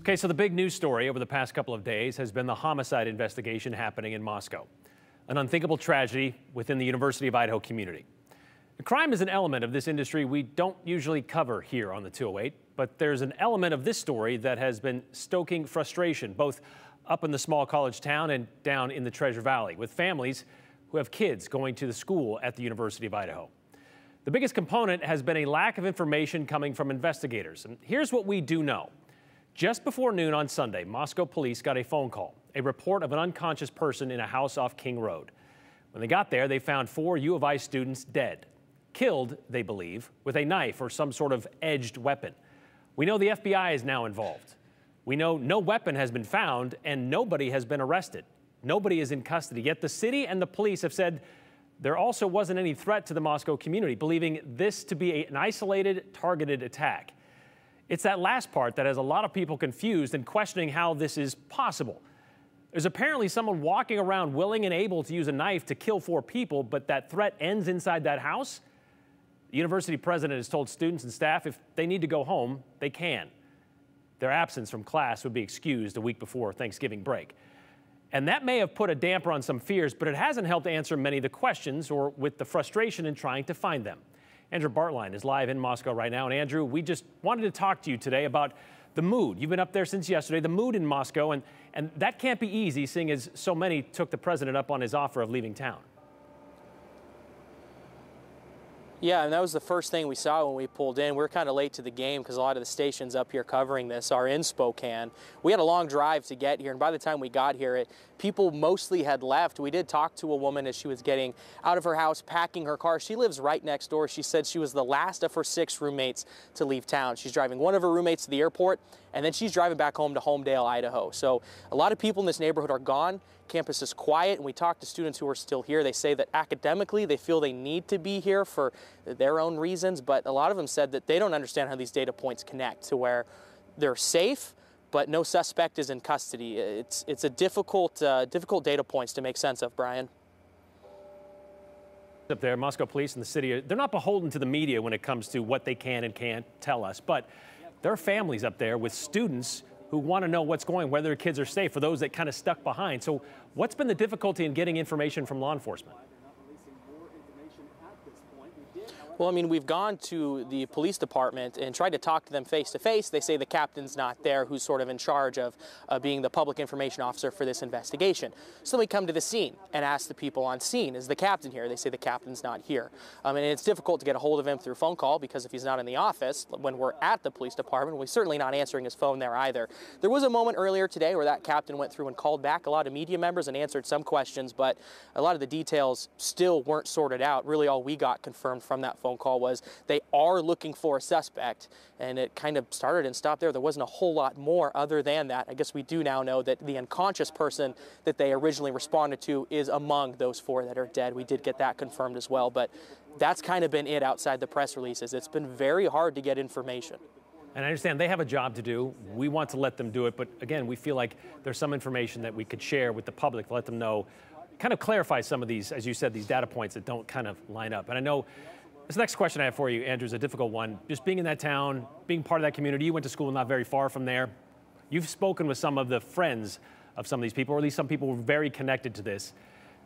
Okay, so the big news story over the past couple of days has been the homicide investigation happening in Moscow. An unthinkable tragedy within the University of Idaho community. Crime is an element of this industry we don't usually cover here on the 208, but there's an element of this story that has been stoking frustration, both up in the small college town and down in the Treasure Valley, with families who have kids going to the school at the University of Idaho. The biggest component has been a lack of information coming from investigators. And here's what we do know. Just before noon on Sunday, Moscow police got a phone call, a report of an unconscious person in a house off King Road. When they got there, they found 4 U of I students dead, killed, they believe, with a knife or some sort of edged weapon. We know the FBI is now involved. We know no weapon has been found and nobody has been arrested. Nobody is in custody, yet the city and the police have said there also wasn't any threat to the Moscow community, believing this to be an isolated, targeted attack. It's that last part that has a lot of people confused and questioning how this is possible. There's apparently someone walking around willing and able to use a knife to kill 4 people, but that threat ends inside that house. The university president has told students and staff if they need to go home, they can. Their absence from class would be excused a week before Thanksgiving break. And that may have put a damper on some fears, but it hasn't helped answer many of the questions or with the frustration in trying to find them. Andrew Bartline is live in Moscow right now. And Andrew, we just wanted to talk to you today about the mood. You've been up there since yesterday, the mood in Moscow, and that can't be easy, seeing as so many took the president up on his offer of leaving town. Yeah, and that was the first thing we saw when we pulled in. We were kind of late to the game because a lot of the stations up here covering this are in Spokane. We had a long drive to get here, and by the time we got here, people mostly had left. We did talk to a woman as she was getting out of her house, packing her car. She lives right next door. She said she was the last of her 6 roommates to leave town. She's driving one of her roommates to the airport, and then she's driving back home to Homedale, Idaho. So a lot of people in this neighborhood are gone. Campus is quiet, and we talked to students who are still here. They say that academically they feel they need to be here for their own reasons, but a lot of them said that they don't understand how these data points connect to where they're safe, but no suspect is in custody. It's a difficult data points to make sense of, Brian. Up there, Moscow police and the city, they're not beholden to the media when it comes to what they can and can't tell us, but there are families up there with students who want to know what's going, whether their kids are safe, for those that kind of stuck behind. So what's been the difficulty in getting information from law enforcement? Well, I mean, we've gone to the police department and tried to talk to them face to face. They say the captain's not there, who's sort of in charge of being the public information officer for this investigation. So we come to the scene and ask the people on scene, is the captain here? They say the captain's not here. And it's difficult to get a hold of him through phone call because if he's not in the office when we're at the police department, we're certainly not answering his phone there either. There was a moment earlier today where that captain went through and called back a lot of media members and answered some questions, but a lot of the details still weren't sorted out. Really all we got confirmed from that phone call was they are looking for a suspect, and it kind of started and stopped there. There wasn't a whole lot more other than that. I guess we do now know that the unconscious person that they originally responded to is among those 4 that are dead. We did get that confirmed as well, but that's kind of been it outside the press releases. It's been very hard to get information. And I understand they have a job to do. We want to let them do it, but again, we feel like there's some information that we could share with the public to let them know, kind of clarify some of these, as you said, these data points that don't kind of line up. And I know this next question I have for you, Andrew, is a difficult one. Just being in that town, being part of that community, you went to school not very far from there. You've spoken with some of the friends of some of these people, or at least some people who are very connected to this.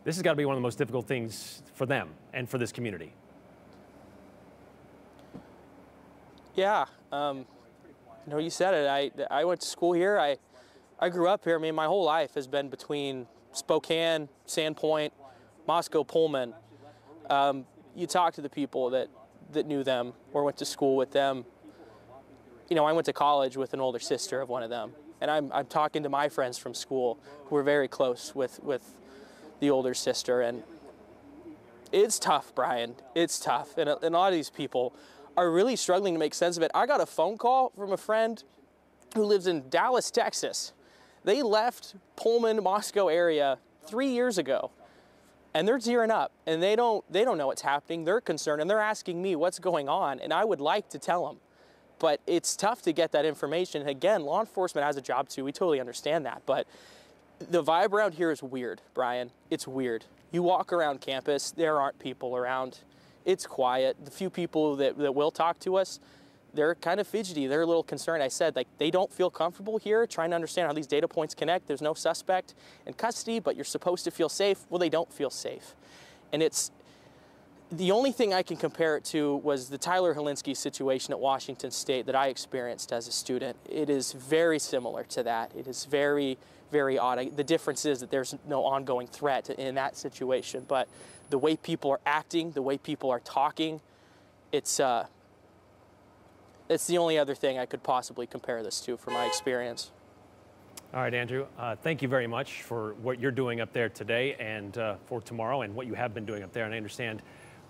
This has got to be one of the most difficult things for them and for this community. Yeah, you said it. I went to school here. I grew up here. I mean, my whole life has been between Spokane, Sandpoint, Moscow, Pullman. You talk to the people that knew them or went to school with them. You know, I went to college with an older sister of one of them, and I'm talking to my friends from school who are very close with the older sister, and it's tough, Brian. It's tough, and a lot of these people are really struggling to make sense of it. I got a phone call from a friend who lives in Dallas, Texas. They left Pullman, Moscow area 3 years ago. And they're tearing up, and they don't know what's happening. They're concerned, and they're asking me what's going on, and I would like to tell them. But it's tough to get that information. And again, law enforcement has a job too. We totally understand that. But the vibe around here is weird, Brian. It's weird. You walk around campus, there aren't people around. It's quiet. The few people that will talk to us, they're kind of fidgety. They're a little concerned. I said, like, they don't feel comfortable here trying to understand how these data points connect. There's no suspect in custody, but you're supposed to feel safe. Well, they don't feel safe. And it's the only thing I can compare it to was the Tyler Helinski situation at Washington State that I experienced as a student. It is very similar to that. It is very, very odd. The difference is that there's no ongoing threat in that situation, but the way people are acting, the way people are talking, it's the only other thing I could possibly compare this to from my experience. All right, Andrew, thank you very much for what you're doing up there today and for tomorrow and what you have been doing up there. And I understand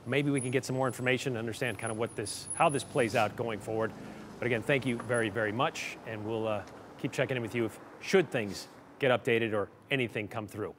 maybe we can get some more information and understand kind of how this plays out going forward. But again, thank you very, very much. And we'll keep checking in with you should things get updated or anything come through.